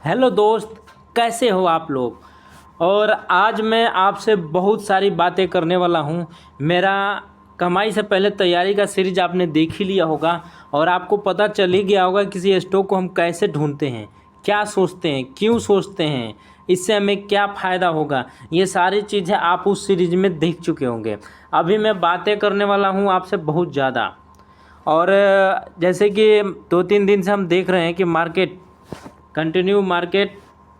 Hello दोस्त, कैसे हो आप लोग। और आज मैं आपसे बहुत सारी बातें करने वाला हूँ। मेरा कमाई से पहले तैयारी का सीरीज आपने देख ही लिया होगा और आपको पता चल ही गया होगा किसी स्टॉक को हम कैसे ढूंढते हैं, क्या सोचते हैं, क्यों सोचते हैं, इससे हमें क्या फ़ायदा होगा। ये सारी चीज़ें आप उस सीरीज में देख चुके होंगे। अभी मैं बातें करने वाला हूँ आपसे बहुत ज़्यादा। और जैसे कि 2-3 दिन से हम देख रहे हैं कि मार्केट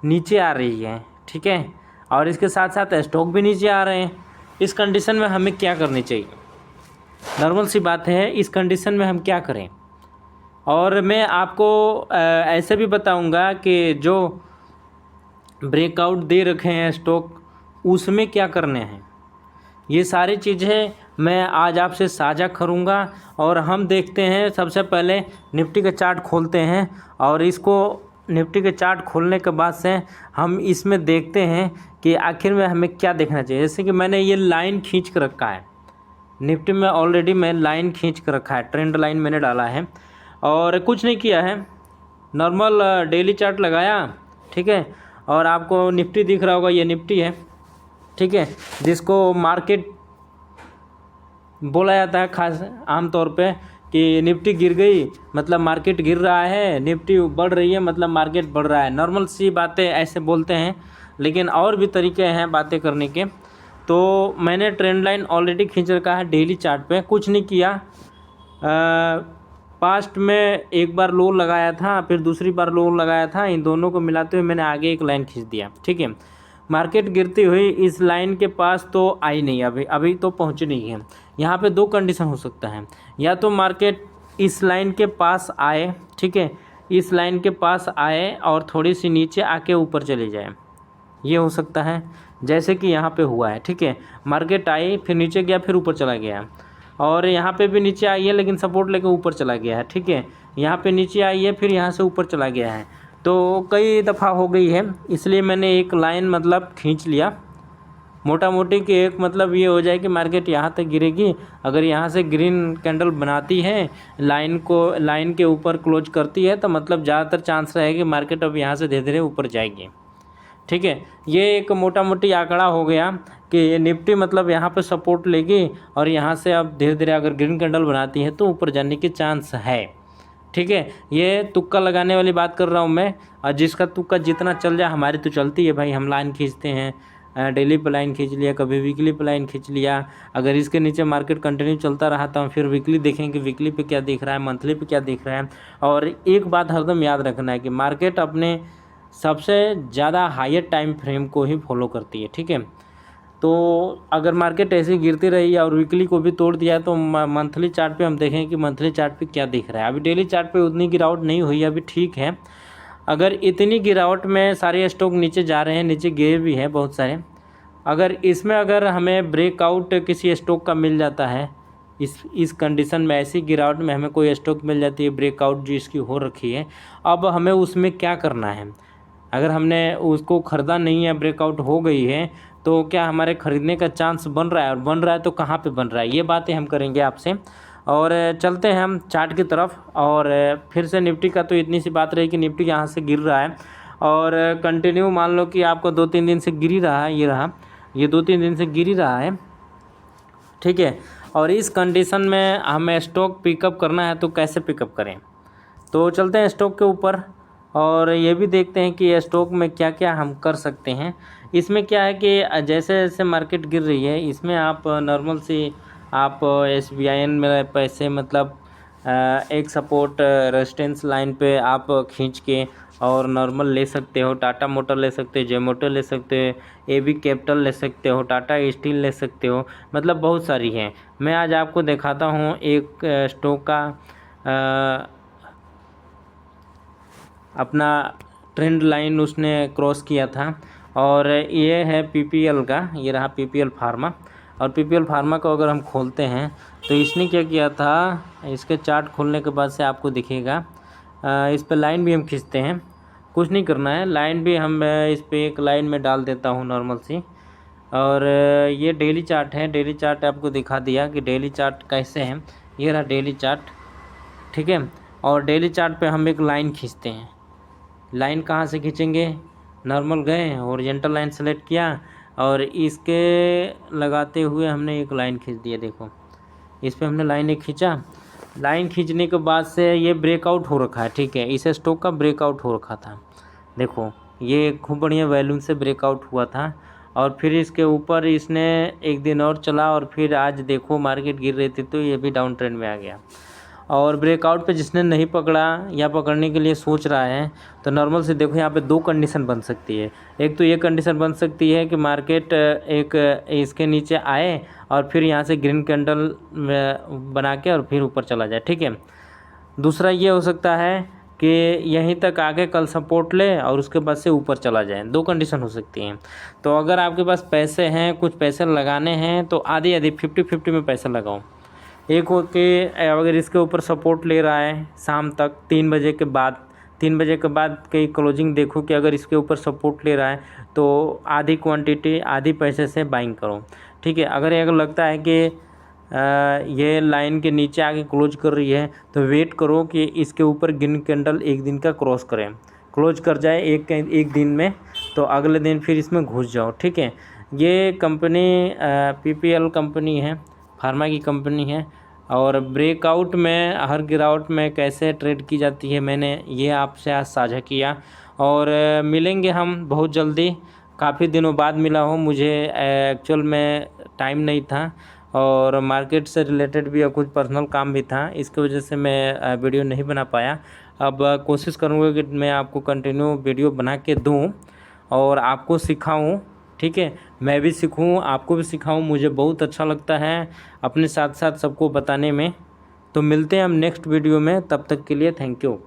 नीचे आ रही है, ठीक है। और इसके साथ साथ स्टॉक भी नीचे आ रहे हैं। इस कंडीशन में हमें क्या करनी चाहिए, नॉर्मल सी बात है। इस कंडीशन में हम क्या करें, और मैं आपको ऐसे भी बताऊंगा कि जो ब्रेकआउट दे रखे हैं स्टॉक, उसमें क्या करने हैं। ये सारी चीज़ें मैं आज आपसे साझा करूंगा। और हम देखते हैं, सबसे पहले निफ्टी का चार्ट खोलते हैं और इसको निफ्टी के चार्ट खोलने के बाद से हम इसमें देखते हैं कि आखिर में हमें क्या देखना चाहिए। जैसे कि मैंने ये लाइन खींच कर रखा है निफ्टी में, ऑलरेडी मैं लाइन खींच कर रखा है, ट्रेंड लाइन मैंने डाला है और कुछ नहीं किया है। नॉर्मल डेली चार्ट लगाया, ठीक है। और आपको निफ्टी दिख रहा होगा, ये निफ्टी है, ठीक है, जिसको मार्केट बोला जाता है खास आमतौर पे कि निफ्टी गिर गई मतलब मार्केट गिर रहा है, निफ्टी बढ़ रही है मतलब मार्केट बढ़ रहा है। नॉर्मल सी बातें ऐसे बोलते हैं, लेकिन और भी तरीके हैं बातें करने के। तो मैंने ट्रेंड लाइन ऑलरेडी खींच रखा है डेली चार्ट पे, कुछ नहीं किया। पास्ट में एक बार लो लगाया था, फिर दूसरी बार लो लगाया था, इन दोनों को मिलाते हुए मैंने आगे एक लाइन खींच दिया, ठीक है। मार्केट गिरती हुई इस लाइन के पास तो आई नहीं, अभी तो पहुंची नहीं है। यहाँ पे दो कंडीशन हो सकता है, या तो मार्केट इस लाइन के पास आए, ठीक है, इस लाइन के पास आए और थोड़ी सी नीचे आके ऊपर चली जाए, ये हो सकता है। जैसे कि यहाँ पे हुआ है, ठीक है, मार्केट आई, फिर नीचे गया, फिर ऊपर चला गया। और यहाँ पे भी नीचे आई है लेकिन सपोर्ट लेके ऊपर चला गया है, ठीक है। यहाँ पे नीचे आई है, फिर यहाँ से ऊपर चला गया है। तो कई दफ़ा हो गई है, इसलिए मैंने एक लाइन मतलब खींच लिया मोटा मोटी कि एक मतलब ये हो जाए कि मार्केट यहाँ तक गिरेगी। अगर यहाँ से ग्रीन कैंडल बनाती है, लाइन के ऊपर क्लोज करती है, तो मतलब ज़्यादातर चांस रहेगा कि मार्केट अब यहाँ से धीरे धीरे ऊपर जाएगी, ठीक है। ये एक मोटा मोटी आंकड़ा हो गया कि निफ्टी मतलब यहाँ पे सपोर्ट लेगी और यहाँ से अब धीरे धीरे अगर ग्रीन कैंडल बनाती है तो ऊपर जाने की चांस है, ठीक है। ये तुक्का लगाने वाली बात कर रहा हूँ मैं, और जिसका तुक्का जितना चल जाए, हमारी तो चलती है भाई, हम लाइन खींचते हैं, डेली पे लाइन खींच लिया, कभी वीकली पे लाइन खींच लिया। अगर इसके नीचे मार्केट कंटिन्यू चलता रहा तो हम फिर वीकली देखेंगे वीकली पे क्या दिख रहा है, मंथली पे क्या दिख रहा है। और एक बात हरदम याद रखना है कि मार्केट अपने सबसे ज़्यादा हायर टाइम फ्रेम को ही फॉलो करती है, ठीक है। तो अगर मार्केट ऐसे गिरती रही और वीकली को भी तोड़ दिया तो मंथली चार्ट पे हम देखें कि मंथली चार्ट पे क्या दिख रहा है। अभी डेली चार्ट पे उतनी गिरावट नहीं हुई अभी, ठीक है। अगर इतनी गिरावट में सारे स्टॉक नीचे जा रहे हैं, नीचे गिरे भी हैं बहुत सारे, अगर हमें ब्रेकआउट किसी स्टॉक का मिल जाता है, इस कंडीशन में, ऐसी गिरावट में हमें कोई स्टॉक मिल जाती है ब्रेकआउट जिसकी हो रखी है, अब हमें उसमें क्या करना है। अगर हमने उसको ख़रीदा नहीं है, ब्रेकआउट हो गई है, तो क्या हमारे ख़रीदने का चांस बन रहा है, और बन रहा है तो कहाँ पे बन रहा है, ये बातें हम करेंगे आपसे। और चलते हैं हम चार्ट की तरफ। और फिर से निफ्टी का तो इतनी सी बात रही कि निफ्टी यहाँ से गिर रहा है और कंटिन्यू मान लो कि आपको 2-3 दिन से गिर ही रहा है, ये 2-3 दिन से गिर ही रहा है, ठीक है। और इस कंडीशन में हमें स्टॉक पिकअप करना है, तो कैसे पिकअप करें। तो चलते हैं स्टॉक के ऊपर और ये भी देखते हैं कि स्टॉक में क्या क्या हम कर सकते हैं। इसमें क्या है कि जैसे जैसे मार्केट गिर रही है, इसमें आप नॉर्मल सी आप SBIN में पैसे मतलब एक सपोर्ट रेजिस्टेंस लाइन पे आप खींच के और नॉर्मल ले सकते हो, टाटा मोटर ले सकते हो, जे मोटर ले सकते हो, AB कैपिटल ले सकते हो, टाटा स्टील ले सकते हो, मतलब बहुत सारी हैं। मैं आज आपको दिखाता हूँ एक स्टॉक का अपना ट्रेंड लाइन उसने क्रॉस किया था, और ये है PPL का, ये रहा PPL फार्मा। और PPL फार्मा को अगर हम खोलते हैं तो इसने क्या किया था, इसके चार्ट खोलने के बाद से आपको दिखेगा। इस पे लाइन भी हम खींचते हैं, कुछ नहीं करना है, लाइन भी हम इस पर एक लाइन में डाल देता हूँ नॉर्मल सी। और ये डेली चार्ट है, डेली चार्ट आपको दिखा दिया कि डेली चार्ट कैसे हैं। ये रहा डेली चार्ट, ठीक है। और डेली चार्ट पे हम एक लाइन खींचते हैं, लाइन कहाँ से खींचेंगे, नॉर्मल गए, हॉरिजॉन्टल लाइन सेलेक्ट किया और इसके लगाते हुए हमने एक लाइन खींच दिया। देखो इस पे हमने लाइन एक खींचा। लाइन खींचने के बाद से ये ब्रेकआउट हो रखा है, ठीक है, इस स्टॉक का ब्रेकआउट हो रखा था। देखो ये खूब बढ़िया वैल्यूम से ब्रेकआउट हुआ था और फिर इसके ऊपर इसने एक दिन और चला और फिर आज देखो मार्केट गिर रही थी तो ये भी डाउन ट्रेंड में आ गया। और ब्रेकआउट पे जिसने नहीं पकड़ा या पकड़ने के लिए सोच रहा है तो नॉर्मल से देखो यहाँ पे दो कंडीशन बन सकती है। एक तो ये कंडीशन बन सकती है कि मार्केट एक इसके नीचे आए और फिर यहाँ से ग्रीन कैंडल बना के और फिर ऊपर चला जाए, ठीक है। दूसरा ये हो सकता है कि यहीं तक आके कल सपोर्ट ले और उसके बाद से ऊपर चला जाए। दो कंडीशन हो सकती हैं। तो अगर आपके पास पैसे हैं, कुछ पैसे लगाने हैं तो आधी आधी 50-50 में पैसा लगाओ। एक हो के अगर इसके ऊपर सपोर्ट ले रहा है शाम तक 3 बजे के बाद, 3 बजे के बाद कहीं क्लोजिंग देखो कि अगर इसके ऊपर सपोर्ट ले रहा है तो आधी क्वांटिटी आधी पैसे से बाइंग करो, ठीक है। अगर लगता है कि ये लाइन के नीचे आके क्लोज कर रही है तो वेट करो कि इसके ऊपर ग्रीन कैंडल एक दिन का क्रॉस करें, क्लोज कर जाए एक दिन में, तो अगले दिन फिर इसमें घुस जाओ, ठीक है। ये कंपनी PPL कंपनी है, फार्मा की कंपनी है और ब्रेकआउट में हर गिरावट में कैसे ट्रेड की जाती है मैंने ये आपसे आज साझा किया। और मिलेंगे हम बहुत जल्दी। काफ़ी दिनों बाद मिला हूँ, मुझे एक्चुअल में टाइम नहीं था और मार्केट से रिलेटेड भी और कुछ पर्सनल काम भी था, इसकी वजह से मैं वीडियो नहीं बना पाया। अब कोशिश करूँगा कि मैं आपको कंटिन्यू वीडियो बना के दूँ और आपको सिखाऊँ, ठीक है। मैं भी सीखूँ, आपको भी सिखाऊँ, मुझे बहुत अच्छा लगता है अपने साथ साथ सबको बताने में। तो मिलते हैं हम नेक्स्ट वीडियो में, तब तक के लिए थैंक यू।